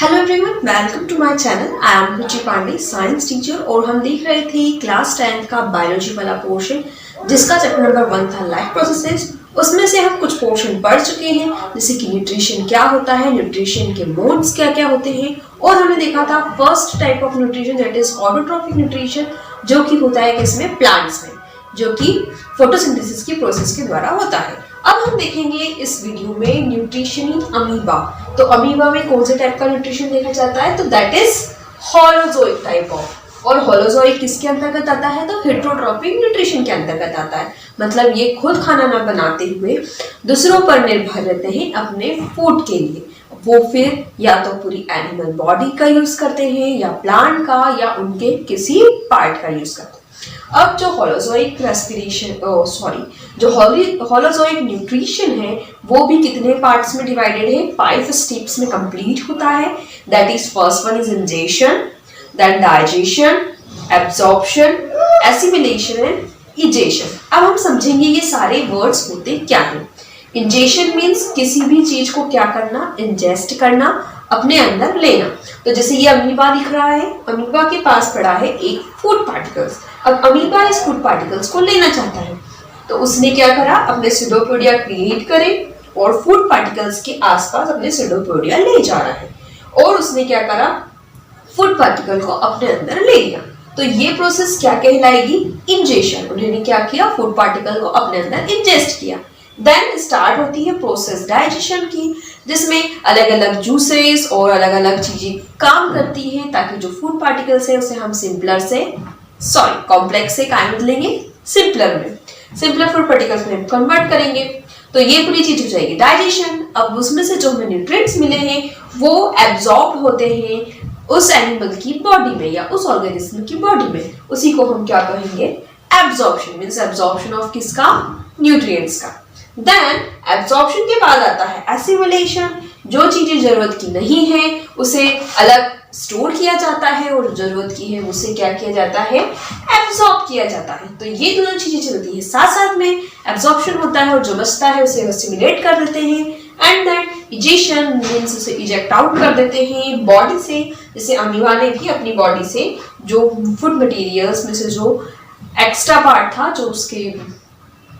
Hello everyone, welcome to my channel. I am Ruchi Pandey, science teacher, और हम देख रहे थे क्लास 10 का बायोलॉजी वाला पोर्शन जिसका चैप्टर नंबर 1 था लाइफ प्रोसेसेस। उसमें से हम कुछ पोर्शन पढ़ चुके हैं, जैसे कि न्यूट्रिशन क्या होता है, न्यूट्रिशन के मोड्स क्या क्या होते हैं, और हमने देखा था first type of nutrition that is autotrophic nutrition, जो कि होता है किसमें, प्लांट्स में, जो कि फोटोसिंथेसिस की प्रोसेस के द्वारा होता है। अब हम देखेंगे इस वीडियो में न्यूट्रिशन इन अमीबा। तो अमीबा में कौन से टाइप का न्यूट्रिशन देखा जाता है, तो that is holozoic type of. और होलोजोइक किसके अंतर्गत आता है, तो हेटेरोट्रॉफिक न्यूट्रिशन के अंतर्गत आता है। मतलब ये खुद खाना ना बनाते हुए दूसरों पर निर्भर रहते हैं अपने फूड के लिए। वो फिर या तो पूरी एनिमल बॉडी का यूज करते हैं, या प्लांट का, या उनके किसी पार्ट का यूज करते हैं। अब जो होलोजोइक जो होलोजोइक न्यूट्रिशन है वो भी कितने पार्ट्स में डिवाइडेड है, 5 स्टेप्स में कंप्लीट होता है। That is first one is ingestion, then digestion, absorption, assimilation and egestion. अब हम समझेंगे ये सारे वर्ड्स होते क्या हैं। इंजेशन मीन्स किसी भी चीज को क्या करना, इंजेस्ट करना, अपने अंदर लेना। तो जैसे ये अमीबा दिख रहा है, अमीबा के पास पड़ा है एक फूड पार्टिकल्स। अब अमीबा इस फूड पार्टिकल्स को लेना चाहता है, तो उसने क्या करा, अपने स्यूडोपोडिया क्रिएट करे और फूड पार्टिकल्स के आसपास अपने स्यूडोपोडिया ले जा रहा है। और उसने क्या करा, फूड पार्टिकल को अपने अंदर ले लिया। तो ये प्रोसेस क्या कहलाएगी, इंजेशन। उन्होंने क्या किया, फूड पार्टिकल को अपने अंदर इंजेस्ट किया। देन स्टार्ट होती है प्रोसेस डाइजेशन की, जिसमें अलग अलग जूसेस और अलग अलग चीजें काम करती हैं ताकि जो फूड पार्टिकल्स है उसे हम कॉम्प्लेक्स से क्या बदलेंगे, सिंपलर फूड पार्टिकल्स में कन्वर्ट करेंगे। तो ये पूरी चीज हो जाएगी डाइजेशन। अब उसमें से जो हमें न्यूट्रिएंट्स मिले हैं वो एब्जॉर्ब होते हैं उस एनिमल की बॉडी में या उस ऑर्गेनिज्म की बॉडी में। उसी को हम क्या कहेंगे, एब्जॉर्प्शन। मींस एब्जॉर्प्शन ऑफ किसका, न्यूट्रिएंट्स का। देन एब्जॉर्प्शन के बाद आता है एसिमिलेशन। जो चीजें जरूरत की नहीं है उसे अलग स्टोर किया जाता है, और जरूरत की है उसे क्या किया जाता है, एब्जॉर्ब किया जाता है। तो ये दोनों चीजें चलती है साथ साथ में। एब्जॉर्प्शन होता है और जो बचता है उसे एसिमिलेट कर देते हैं, एंड देन इजेशन मींस उसे इजेक्ट आउट कर देते हैं बॉडी से। जैसे अमीबा ने भी अपनी बॉडी से जो फूड मटेरियल्स में से जो एक्स्ट्रा पार्ट था जो उसके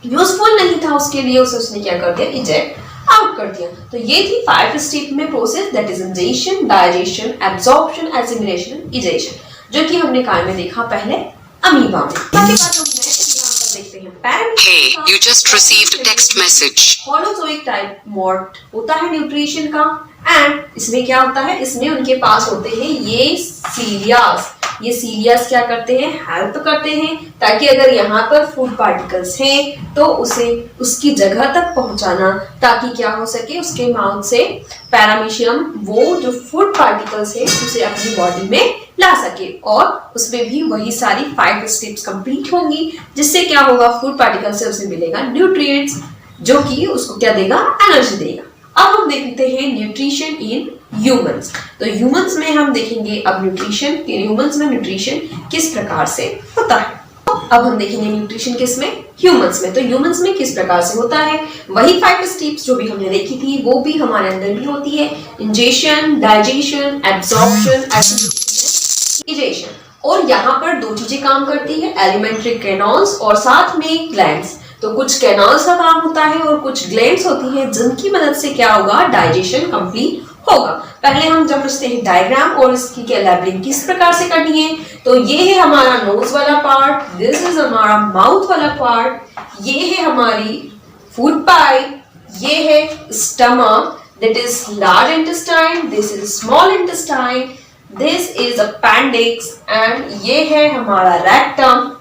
यूजफुल नहीं था उसके लिए उसने क्या कर दिया, इजेक्ट आउट कर दिया। तो ये थी 5 स्टेप में process, that is ingestion, digestion, absorption, assimilation, egestion, जो कि हमने काय में देखा पहले, अमीबा में। बाकी बात हम देखते हैं parameter. Hey, you just received a text message. Holozoic type mode होता है न्यूट्रिशन का, एंड इसमें क्या होता है, इसमें उनके पास होते हैं ये सीलियास। ये सीलियास क्या करते हैं, हेल्प करते हैं ताकि अगर यहाँ पर फूड पार्टिकल्स हैं तो उसे उसकी जगह तक पहुंचाना, ताकि क्या हो सके, उसके माउथ से पैरामीशियम वो जो फूड पार्टिकल्स है उसे अपनी बॉडी में ला सके। और उसमें भी वही सारी 5 स्टेप्स कंप्लीट होंगी, जिससे क्या होगा, फूड पार्टिकल से उसे मिलेगा न्यूट्रिएंट्स, जो कि उसको क्या देगा, एनर्जी देगा। अब हम देखते हैं न्यूट्रिशन इन ह्यूमंस। तो ह्यूमंस में हम देखेंगे अब न्यूट्रिशन कि ह्यूमंस में न्यूट्रिशन किस प्रकार से होता है। अब हम देखेंगे न्यूट्रिशन किस में, ह्यूमंस में। तो ह्यूमंस में किस प्रकार से होता है, वही 5 स्टेप्स जो भी हमने देखी थी वो भी हमारे अंदर भी होती है, इंजेशन, डाइजेशन, एब्जॉर्प्शन, इजेशन। और यहाँ पर 2 चीजें काम करती है, एलिमेंट्री कैनॉल्स और साथ में ग्लैंड्स। तो कुछ कैनॉल्स का काम होता है और कुछ ग्लैंड्स होती है जिनकी मदद से क्या होगा, डाइजेशन कंप्लीट होगा। पहले हम जब समझते हैं डायग्राम और इसकी क्या लेबलिंग किस प्रकार से करनी है। तो ये है हमारा नोज वाला पार्ट, दिस इज हमारा माउथ वाला पार्ट, ये है हमारी फूड पाइप, ये है stomach that is large intestine, this is small intestine, this is appendix, and ये है हमारा रेक्टम।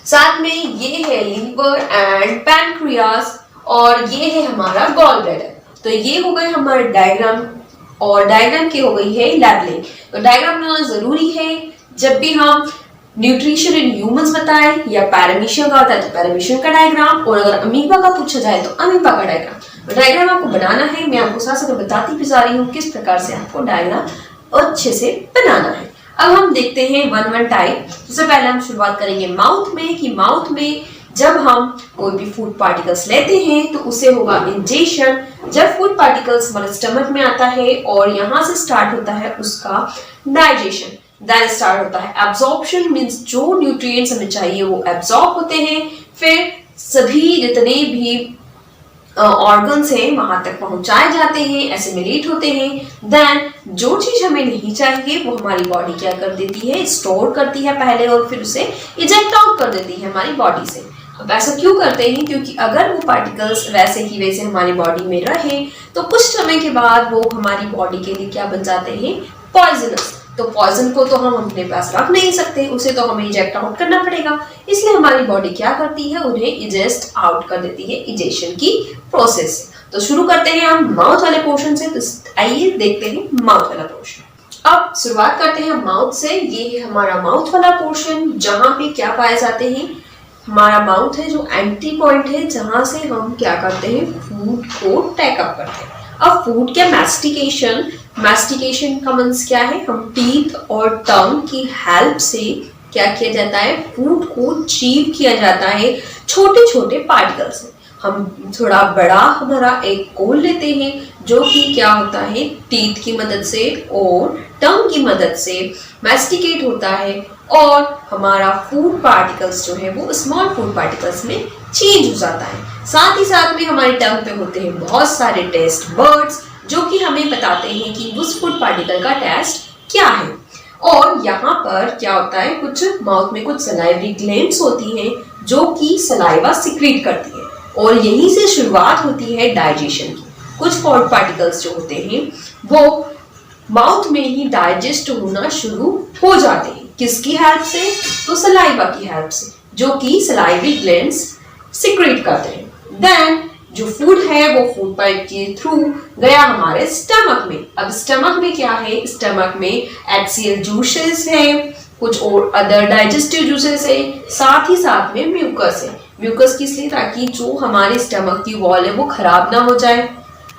साथ में ये है लीवर एंड पैनक्रियास, और ये है हमारा गॉल ब्लैडर। तो ये हो गए हमारे डायग्राम, और डायग्राम की हो गई है लेबलिंग। तो डायग्राम बनाना जरूरी है जब भी हम न्यूट्रिशन इन ह्यूमंस बताएं, या पैरामीशियम का होता है तो पैरामीशियम का डायग्राम, और अगर अमीबा का पूछा जाए तो अमीबा का डायग्राम। तो डायग्राम आपको बनाना है, मैं आपको साथ साथ बताती भी जा रही हूँ किस प्रकार से आपको डायग्राम अच्छे से बनाना है। अब हम देखते हैं 1 टाइप। सबसे पहले हम शुरुआत करेंगे माउथ में, कि माउथ में जब हम कोई भी फूड पार्टिकल्स लेते हैं तो उसे होगा इंजेशन। जब फूड पार्टिकल्स हमारे स्टमक में आता है और यहाँ से स्टार्ट होता है उसका डाइजेशन, देन स्टार्ट होता है एब्जॉर्प्शन, मींस जो न्यूट्रिएंट्स हमें चाहिए वो एब्जॉर्ब होते हैं। फिर सभी जितने भी ऑर्गन्स हैं वहां तक पहुंचाए जाते हैं, एसिमिलेट होते हैं। देन जो चीज हमें नहीं चाहिए वो हमारी बॉडी क्या कर देती है, स्टोर करती है पहले और फिर उसे इजेक्ट आउट कर देती है हमारी बॉडी से। अब ऐसा क्यों करते हैं? क्योंकि अगर वो पार्टिकल्स वैसे की वैसे हमारी बॉडी में रहे तो कुछ समय के बाद वो हमारी बॉडी के लिए क्या बन जाते हैं, पॉइजनस। तो पॉइजन को तो हम अपने पास रख नहीं सकते, उसे तो हमें इजेक्ट आउट करना पड़ेगा। इसलिए हमारी बॉडी क्या करती है, उन्हें इजेस्ट आउट कर देती है इजेशन की प्रोसेस। तो शुरू करते हैं हम माउथ वाले पोर्शन से। तो आइए देखते हैं माउथ वाला पोर्शन। अब शुरुआत करते हैं माउथ से। ये है हमारा माउथ वाला पोर्शन, जहां पे क्या पाए जाते हैं, हमारा माउथ है जो एंट्री पॉइंट है जहां से हम क्या करते हैं, फूड को टेक अप करते हैं। अब फूड क्या मैस्टिकेशन का मींस क्या है, हम टीथ और टंग की हेल्प से क्या किया जाता है, फूड को चीव किया जाता है छोटे छोटे पार्टिकल्स से। हम थोड़ा बड़ा हमारा एक कोल लेते हैं जो कि क्या होता है, टीथ की मदद से और टंग की मदद से मैस्टिकेट होता है और हमारा फूड पार्टिकल्स जो है वो स्मॉल फूड पार्टिकल्स में चेंज हो जाता है। साथ ही साथ में हमारे टंग पे होते हैं बहुत सारे टेस्ट बर्ड्स जो कि हमें बताते हैं कि उस फूड पार्टिकल का टेस्ट क्या है। और यहाँ पर क्या होता है, कुछ माउथ में कुछ सलाइवरी ग्लैंड्स होती हैं जो कि सलाइवा सिक्रीट करती है और यहीं से शुरुआत होती है डाइजेशन की। कुछ फूड पार्टिकल्स जो होते हैं वो माउथ में ही डाइजेस्ट होना शुरू हो जाते हैं। किसकी हेल्प से? तो सलाइवा की हेल्प से, जो कि सलाइवरी ग्लैंड्स सिक्रीट करते हैं। देन जो फूड है वो फूड पाइप के थ्रू गया हमारे स्टमक में। अब स्टमक में क्या है, स्टमक में एक्सियल जूसेस है, कुछ और अदर डाइजेस्टिव जूसेस है, साथ ही साथ में म्यूकस है। म्यूकस किस लिए? ताकि जो हमारे स्टमक की वॉल है वो खराब ना हो जाए।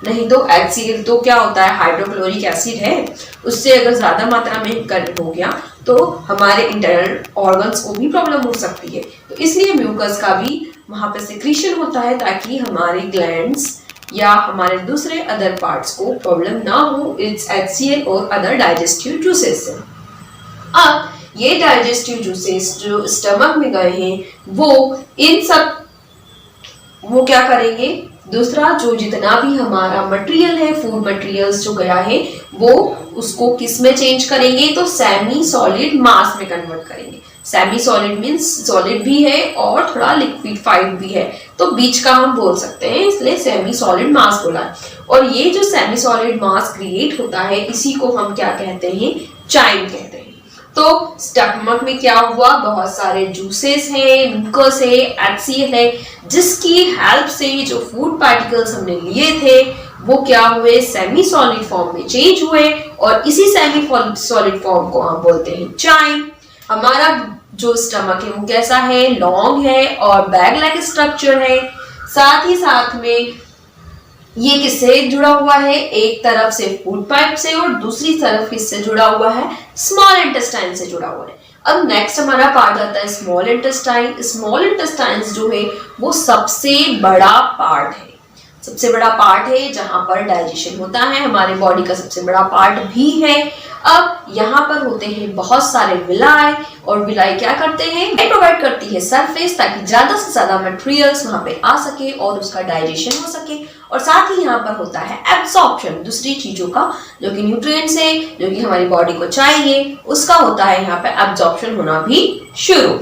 नहीं तो एक्सियल तो क्या होता है, हाइड्रोक्लोरिक एसिड है, उससे अगर ज्यादा मात्रा में हो गया तो हमारे इंटरनल ऑर्गन्स को भी प्रॉब्लम हो सकती है। तो इसलिए म्यूकस का भी वहां पे सिक्रीशन होता है ताकि हमारे ग्लैंड्स या हमारे दूसरे अदर पार्ट्स को प्रॉब्लम ना हो इट्स HCl और अदर डाइजेस्टिव जूसेस से। अब ये डाइजेस्टिव जूसेस जो स्टमक में गए हैं वो क्या करेंगे, दूसरा जो जितना भी हमारा मटेरियल है, फूड मटेरियल्स जो गया है वो उसको किस में चेंज करेंगे, तो सेमी सॉलिड मास में कन्वर्ट करेंगे। सेमी सॉलिड मीन्स सॉलिड भी है और थोड़ा लिक्विफाइड भी है, तो बीच का हम बोल सकते हैं, इसलिए सेमी सॉलिड मास बोला है। और ये जो सेमी सॉलिड मास क्रिएट होता है इसी को हम क्या कहते हैं, चाइम कहते हैं। तो स्टमक में क्या हुआ, बहुत सारे जूसेस हैं, म्यूकस है, HCl है, जिसकी हेल्प से जो फूड पार्टिकल्स हमने लिए थे वो क्या हुए, सेमी सॉलिड फॉर्म में चेंज हुए और इसी सेमी सॉलिड फॉर्म को हम बोलते हैं चाइम। हमारा जो स्टमक है वो कैसा है, लॉन्ग है और बैग लाइक स्ट्रक्चर है। साथ ही साथ में ये किससे जुड़ा हुआ है, एक तरफ से फूड पाइप से और दूसरी तरफ किससे जुड़ा हुआ है, स्मॉल इंटेस्टाइन से जुड़ा हुआ है। अब नेक्स्ट हमारा पार्ट आता है स्मॉल इंटेस्टाइन। स्मॉल इंटेस्टाइन जो है वो सबसे बड़ा पार्ट है, सबसे बड़ा पार्ट है जहां पर डाइजेशन होता है, हमारे बॉडी का सबसे बड़ा पार्ट भी है। अब यहाँ पर होते हैं बहुत सारे विलाई और विलाई क्या करते हैं, प्रोवाइड करती है सरफेस ताकि ज्यादा से ज्यादा मटेरियल्स वहां पे आ सके और उसका डाइजेशन हो सके। और साथ ही यहाँ पर होता है एब्सॉर्प्शन, दूसरी चीजों का जो कि न्यूट्रिएंट्स है जो कि हमारी बॉडी को चाहिए उसका होता है यहाँ पे एब्सॉर्प्शन होना भी शुरू।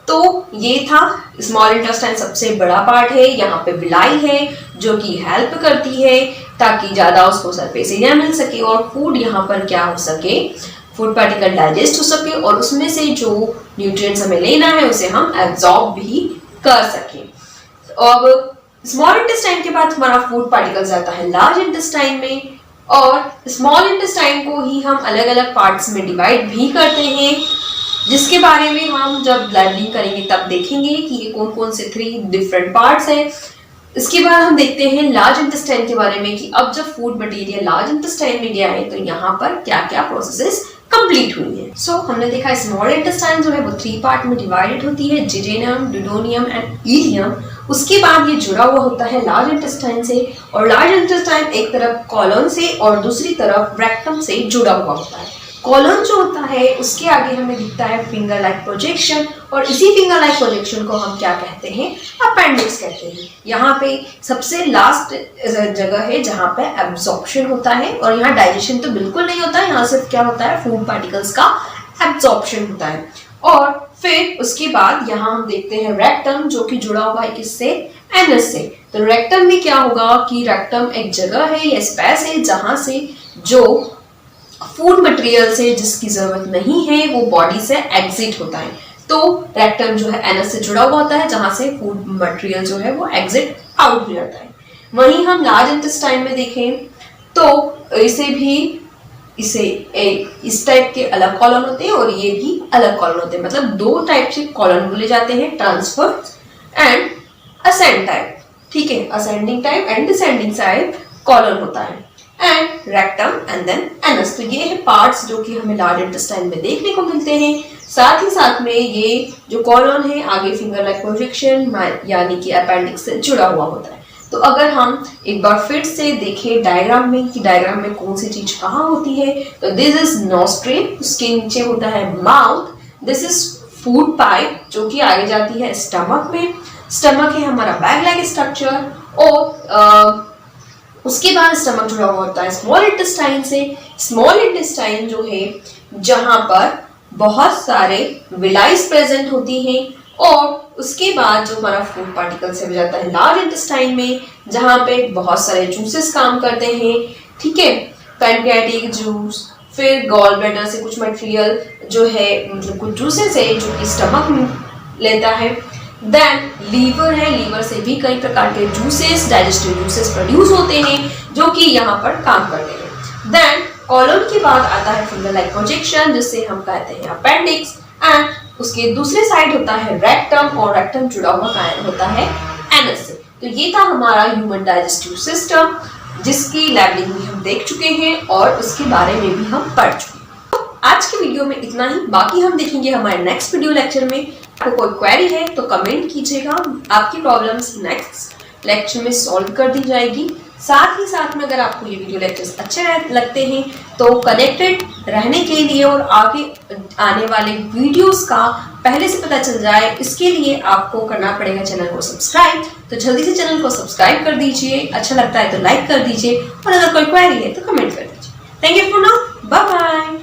तो ये था स्मॉल इंटेस्टाइन सबसे बड़ा पार्ट है, यहाँ पे विलाई है जो कि हेल्प करती है ताकि ज्यादा उसको सरफेस एरिया मिल सके और फूड यहाँ पर क्या हो सके, फूड पार्टिकल डाइजेस्ट हो सके और उसमें से जो न्यूट्रिएंट्स हमें लेना है उसे हम एब्जॉर्ब भी कर सके। अब स्मॉल इंटेस्टाइन के बाद हमारा फूड पार्टिकल जाता है लार्ज इंटेस्टाइन में और स्मॉल इंटेस्टाइन को ही हम अलग अलग पार्ट्स में डिवाइड भी करते हैं, जिसके बारे में हम जब लर्निंग करेंगे तब देखेंगे कि ये कौन कौन से 3 डिफरेंट पार्ट्स हैं। इसके बाद हम देखते हैं लार्ज इंटेस्टाइन के बारे में कि अब जब फूड मटेरियल लार्ज इंटेस्टाइन में गया है तो यहाँ पर क्या क्या प्रोसेसेस कंप्लीट हुई है। सो हमने देखा स्मॉल इंटेस्टाइन जो है वो 3 पार्ट में डिवाइडेड होती है, जेजेनियम, ड्यूडेनियम एंड इलियम। उसके बाद ये जुड़ा हुआ होता है लार्ज इंटेस्टाइन से, और लार्ज इंटेस्टाइन एक तरफ कॉलन से और दूसरी तरफ रेक्टम से जुड़ा हुआ होता है। कॉलन जो होता है उसके आगे हमें दिखता है फिंगर लाइक प्रोजेक्शन, और इसी फिंगर लाइक प्रोजेक्शन को हम क्या कहते हैं, अपेंडिक्स कहते हैं। यहाँ पे सबसे लास्ट जगह है जहाँ पे एब्जॉर्प्शन होता है, और यहाँ डाइजेशन तो बिल्कुल नहीं होता है, यहाँ सिर्फ क्या होता है, फूड पार्टिकल्स का एब्जॉर्प्शन होता है। और फिर उसके बाद यहाँ हम देखते हैं रेक्टम जो कि जुड़ा हुआ है किससे, एनस से। तो रेक्टम में क्या होगा कि रेक्टम एक जगह है या स्पेस है जहाँ से जो फूड मटेरियल से जिसकी जरूरत नहीं है वो बॉडी से एग्जिट होता है। तो रेक्टम जो है एनस से जुड़ा हुआ होता है जहां से फूड मटेरियल जो है वो एग्जिट आउट हो जाता है। वहीं हम लार्ज इंटेस्टाइन में देखें तो इस टाइप के अलग कॉलन होते हैं और ये भी अलग कॉलन होते हैं, मतलब 2 टाइप से कॉलन बोले जाते हैं, ट्रांसफर एंड असेंड टाइप। ठीक है, ascending type and descending type colon होता है, and rectum and then anus. तो ये है पार्ट्स जो कि हमें लार्ज इंटेस्टाइन में देखने को मिलते हैं। साथ ही साथ में ये जो कॉलन है आगे फिंगर लाइक प्रोजेक्शन यानी कि अपेंडिक्स से जुड़ा हुआ होता है। तो अगर हम एक बार फिर से देखें डायग्राम में कि डायग्राम में कौन सी चीज कहाँ होती है, तो दिस इज नोस्ट्रल, उसके नीचे होता है mouth, this is food pipe जो कि आगे जाती है स्टमक में, स्टमक है हमारा बैग लाइक स्ट्रक्चर, और उसके बाद स्टमक जुड़ा हुआ होता है स्मॉल इंटेस्टाइन से। स्मॉल इंटेस्टाइन जो है जहां पर बहुत सारे विलाइस प्रेजेंट होती हैं, और उसके बाद जो हमारा फूड पार्टिकल से जाता है लार्ज इंटेस्टाइन में जहां पे बहुत सारे जूसेस काम करते हैं। ठीक है, पैनक्रियाटिक जूस, फिर गॉल ब्लैडर से कुछ मटेरियल जो है, मतलब कुछ जूसेस है जो कि स्टमक में लेता है। देन लीवर है, लीवर से भी कई प्रकार के जूसेस, डाइजेस्टिव जूसेस प्रोड्यूस होते हैं जो कि यहाँ पर काम करते हैं। देन कॉलन के बाद आता है फिंगर लाइक प्रोजेक्शन जिससे हम कहते हैं अपेंडिक्स, एंड उसके दूसरे साइड होता है रेक्टम, और रेक्टम जुड़ा हुआ होता है एनस से। तो ये था हमारा ह्यूमन डाइजेस्टिव सिस्टम जिसकी लेवलिंग भी हम देख चुके हैं और उसके बारे में भी हम पढ़ चुके हैं। तो आज की वीडियो में इतना ही, बाकी हम देखेंगे हमारे नेक्स्ट वीडियो लेक्चर में। आपको कोई क्वेरी है तो कमेंट कीजिएगा, आपकी प्रॉब्लम्स नेक्स्ट लेक्चर में सॉल्व कर दी जाएगी। साथ ही साथ में अगर आपको ये वीडियो लेक्चर्स अच्छे लगते हैं तो कनेक्टेड रहने के लिए और आगे आने वाले वीडियोस का पहले से पता चल जाए, इसके लिए आपको करना पड़ेगा चैनल को सब्सक्राइब। तो जल्दी से चैनल को सब्सक्राइब कर दीजिए, अच्छा लगता है तो लाइक कर दीजिए, और अगर कोई क्वेरी है तो कमेंट कर दीजिए। Thank you for now, bye bye.